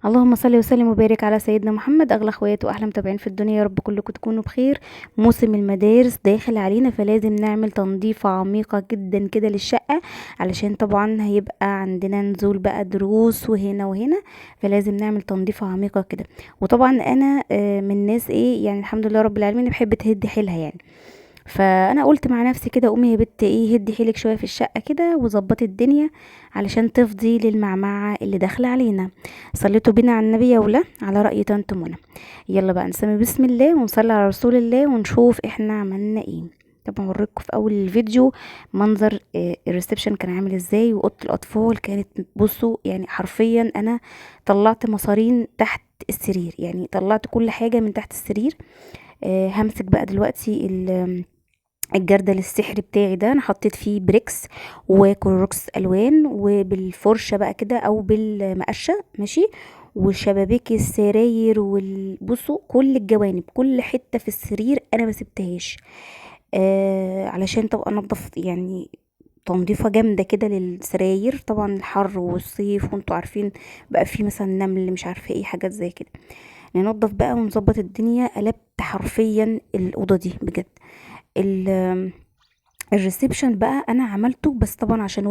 اللهم صل وسلم وبارك على سيدنا محمد، اغلى اخوات واحلى متابعين في الدنيا. يا رب كلكم تكونوا بخير. موسم المدارس داخل علينا، فلازم نعمل تنظيفة عميقة جدا كده للشقة، علشان طبعا هيبقى عندنا نزول بقى دروس وهنا وهنا، فلازم نعمل تنظيفة عميقة كده. وطبعا انا من الناس ايه يعني، الحمد لله رب العالمين، بحب تهدي حيلها يعني. فانا قلت مع نفسي كده، قومي يا بت ايه، هدي حيلك شويه في الشقه كده وظبطي الدنيا علشان تفضي للمعمعه اللي داخله علينا. صليتوا بينا على النبي يا ولا على راي طنط منى. يلا بقى نسمي بسم الله ونصلي على رسول الله ونشوف احنا عملنا ايه. طبعا هوريكم في اول الفيديو منظر الريسبشن كان عامل ازاي، واوضه الاطفال كانت، بصوا يعني حرفيا انا طلعت مصارين تحت السرير، يعني طلعت كل حاجه من تحت السرير. همسك بقى دلوقتي الجردل السحري بتاعي ده، انا حطيت فيه بريكس وكلوركس الوان، وبالفرشه بقى كده او بالمقشه ماشي. وشبابيك السراير بصوا كل الجوانب، كل حته في السرير انا ما سبتهاش، علشان تبقى انضف يعني، تنظيفه جامده كده للسراير. طبعا الحر والصيف وانتوا عارفين بقى، في مثلا نمل مش عارفه ايه حاجات زي كده. ننضف بقى ونظبط الدنيا. قلبت حرفيا الاوضه دي بجد. الريسبشن بقى انا عملته، بس طبعا عشان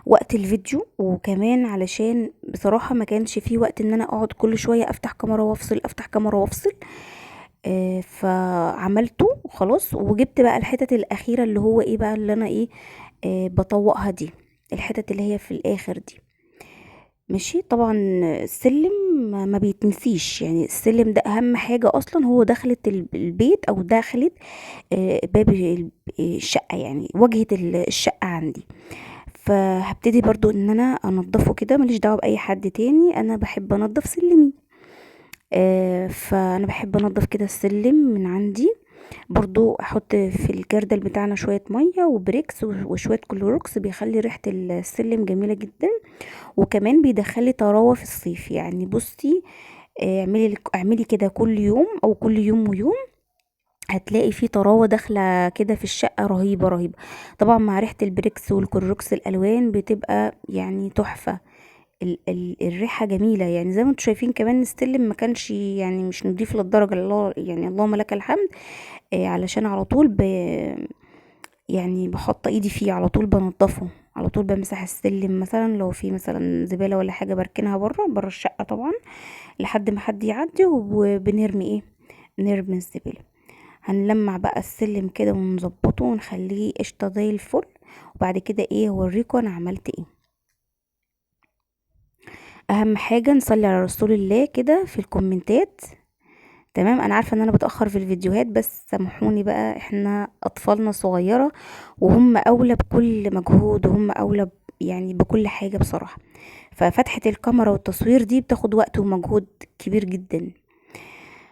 وقت الفيديو، وكمان علشان بصراحة ما كانش فيه وقت ان انا اقعد كل شوية افتح كاميرا وافصل، افتح كاميرا وافصل. فعملته خلاص، وجبت بقى الحتت الاخيرة اللي هو ايه بقى، اللي انا ايه بطوقها دي، الحتت اللي هي في الاخر دي ماشي. طبعا السلم ما بيتنسيش، يعني السلم ده اهم حاجة اصلا، هو دخلة البيت او دخلة باب الشقة، يعني واجهة الشقة عندي. فهبتدي برضو ان انا انضفه كده، ماليش دعوة باي حد تاني، انا بحب انضف سلمي. فانا بحب انضف كده السلم من عندي. برضو احط في الجردل بتاعنا شوية مية وبريكس وشوية كلوروكس، بيخلي ريحة السلم جميلة جدا، وكمان بيدخلي طراوة في الصيف. يعني بصي، اعملي كده كل يوم او كل يوم ويوم، هتلاقي في طراوة داخلة كده في الشقة رهيبة رهيبة. طبعا مع ريحة البريكس والكلوروكس الألوان بتبقى يعني تحفة. ال الريحة جميلة، يعني زي ما انتوا شايفين كمان السلم ما كانش يعني مش نضيف للدرجة، الله يعني اللهم لك الحمد. علشان على طول يعني بحط ايدي فيه على طول، بنضفه على طول، بمسح السلم مثلا لو في مثلا زبالة ولا حاجة بركنها بره الشقة طبعا، لحد ما حد يعدي، وبنرمي ايه، نرمي الزبالة. هنلمع بقى السلم كده ونظبطه ونخليه قشطة زي الفل. وبعد كده ايه، هوريكم انا عملت ايه. اهم حاجة نصلي على رسول الله كده في الكومنتات. تمام، انا عارفة ان انا بتأخر في الفيديوهات، بس سامحوني بقى، احنا اطفالنا صغيرة وهم اولى بكل مجهود، وهم اولى يعني بكل حاجة بصراحة. ففتحة الكاميرا والتصوير دي بتاخد وقت ومجهود كبير جدا.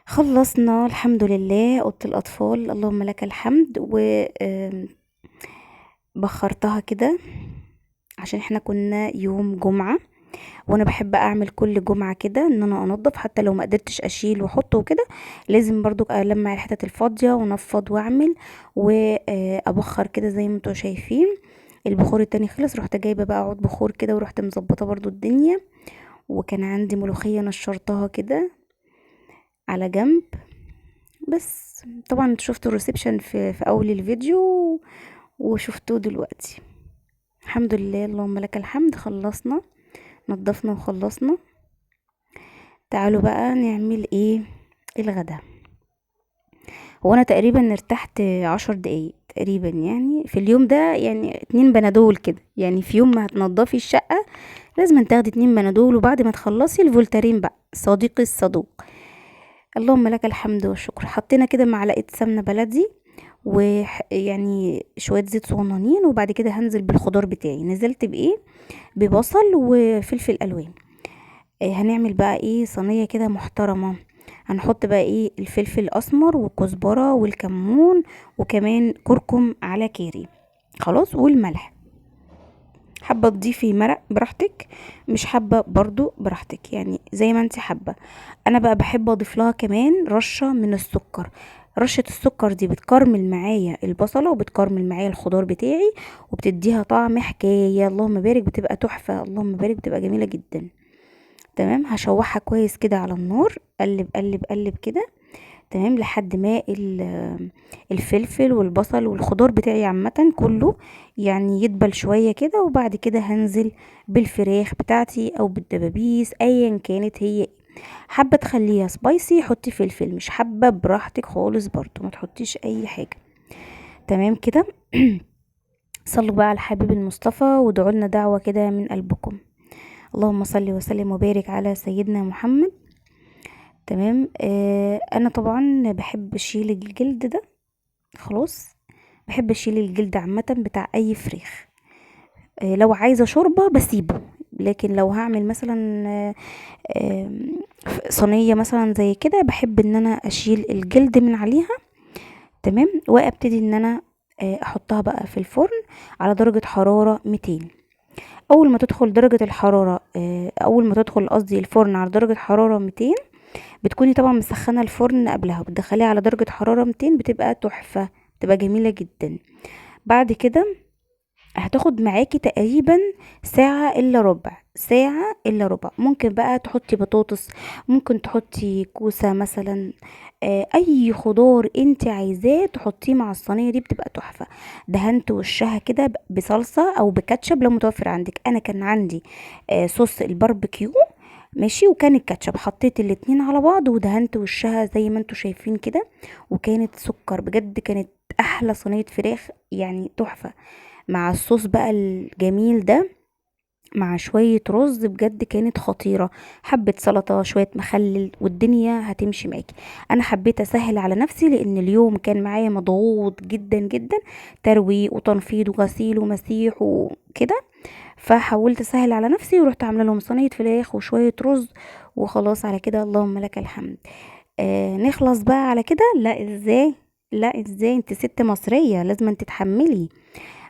خلصنا الحمد لله اوضه الاطفال، اللهم لك الحمد. بخرتها كده عشان احنا كنا يوم جمعة، وانا بحب اعمل كل جمعة كده ان انا انضف، حتى لو ما قدرتش اشيل واحط وكده، لازم برضو المع الحتت الفاضية ونفض واعمل وابخر كده زي ما انتوا شايفين. البخور التاني خلص، رحت جايبة بقى عود بخور كده، ورحت مظبطة برضو الدنيا. وكان عندي ملوخية نشرتها كده على جنب. بس طبعا شفتوا الريسبشن في اول الفيديو، وشفتوه دلوقتي. الحمد لله اللهم لك الحمد، خلصنا، نضفنا وخلصنا. تعالوا بقى نعمل ايه، الغدا. هو انا تقريبا ارتحت 10 دقايق تقريبا يعني في اليوم ده، يعني 2 بنادول كده، يعني في يوم ما هتنضفي الشقة لازم تاخدي 2 بنادول، وبعد ما تخلصي الفولتارين بقى صديقي الصدوق. اللهم لك الحمد والشكر. حطينا كده معلقة سمنة بلدي، ويعني شوية زيت صغننين، وبعد كده هنزل بالخضار بتاعي. نزلت بايه، ببصل وفلفل الوان. هنعمل بقى ايه صينية كده محترمة. هنحط بقى ايه الفلفل الاسمر والكزبرة والكمون، وكمان كركم على كاري، خلاص، والملح. حابة تضيفي مرق براحتك، مش حابة برضو براحتك، يعني زي ما انت حابة. انا بقى بحب اضيف لها كمان رشة من السكر. رشة السكر دي بتكرمل معايا البصلة، وبتكرمل معايا الخضار بتاعي، وبتديها طعم حكاية، اللهم بارك، بتبقى تحفة، اللهم بارك، بتبقى جميلة جدا. تمام. هشوحها كويس كده على النار، قلب قلب قلب كده، تمام، لحد ما الفلفل والبصل والخضار بتاعي عامة كله يعني يدبل شوية كده. وبعد كده هنزل بالفراخ بتاعتي او بالدبابيس ايا كانت هي. حابة تخليها سبايسي حطي فلفل، مش حابة براحتك خالص برضو، ما تحطيش اي حاجة. تمام كده. صلوا بقى على الحبيب المصطفى وادعوا لنا دعوة كده من قلبكم. اللهم صل وسلم وبارك على سيدنا محمد. تمام. انا طبعا بحب اشيل الجلد ده خلاص. بحب اشيل الجلد عامه بتاع اي فراخ. لو عايزه شوربه بسيبه، لكن لو هعمل مثلا صينيه مثلا زي كده، بحب ان انا اشيل الجلد من عليها. تمام. وابتدي ان انا احطها بقى في الفرن على درجه حراره 200. اول ما تدخل درجه الحراره اول ما تدخل قصدي الفرن على درجه حراره 200، بتكوني طبعا مسخنه الفرن قبلها وبتدخليها على درجه حراره 200، بتبقى تحفه، بتبقى جميله جدا. بعد كده هتاخد معاكي تقريبا ساعة الا ربع، ساعة الا ربع. ممكن بقى تحطي بطاطس، ممكن تحطي كوسة مثلا، اي خضار انت عايزاه تحطيه مع الصينية دي، بتبقى تحفة. دهنت وشها كده بصلصة او بكاتشب لو متوفر عندك. انا كان عندي صوص الباربيكيو ماشي، وكان الكاتشب، حطيت الاتنين على بعض ودهنت وشها زي ما انتوا شايفين كده. وكانت سكر بجد، كانت احلى صينية فراخ يعني تحفة، مع الصوص بقى الجميل ده، مع شوية رز، بجد كانت خطيرة. حبة سلطة، شوية مخلل، والدنيا هتمشي معاكي. انا حبيت اسهل على نفسي لان اليوم كان معايا مضغوط جدا جدا، ترويق وتنفيض وغسيل ومسيح وكده. فحاولت اسهل على نفسي ورحت عامله لهم صينيه فراخ وشويه رز، وخلاص على كده اللهم لك الحمد. نخلص بقى على كده؟ لا ازاي، لا ازاي، انت ست مصريه لازم انت تتحملي.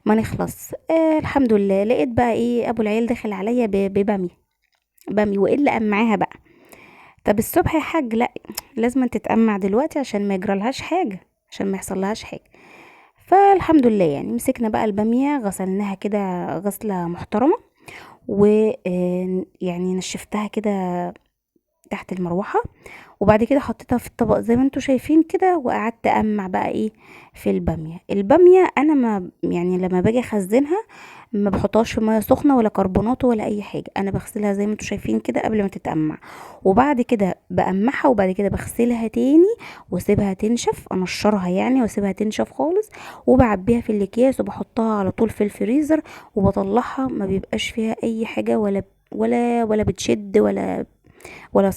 ما نخلص. الحمد لله. لقيت بقى ايه، ابو العيال داخل عليا ببامي، بامي، وايه اللي قام معاها بقى؟ طب الصبح يا حاج، لا، لازم تتقمع دلوقتي عشان ما يجرالهاش حاجه، عشان ما يحصلهاش حاجه. فالحمد لله يعني مسكنا بقى الباميه، غسلناها كده غسله محترمه، ويعني نشفتها كده تحت المروحة. وبعد كده حطيتها في الطبق زي ما انتوا شايفين كده، وقعدت امع بقى ايه في البامية. البامية انا ما يعني لما باجي اخزنها ما بحطهاش في ميه سخنه ولا كربونات ولا اي حاجه، انا بغسلها زي ما انتوا شايفين كده قبل ما تتقمع. وبعد كده بقمعها، وبعد كده بغسلها تاني واسيبها تنشف، انشرها يعني واسيبها تنشف خالص. وبعبيها في الاكياس وبحطها على طول في الفريزر، وبطلعها ما بيبقاش فيها اي حاجه، ولا بتشد ولا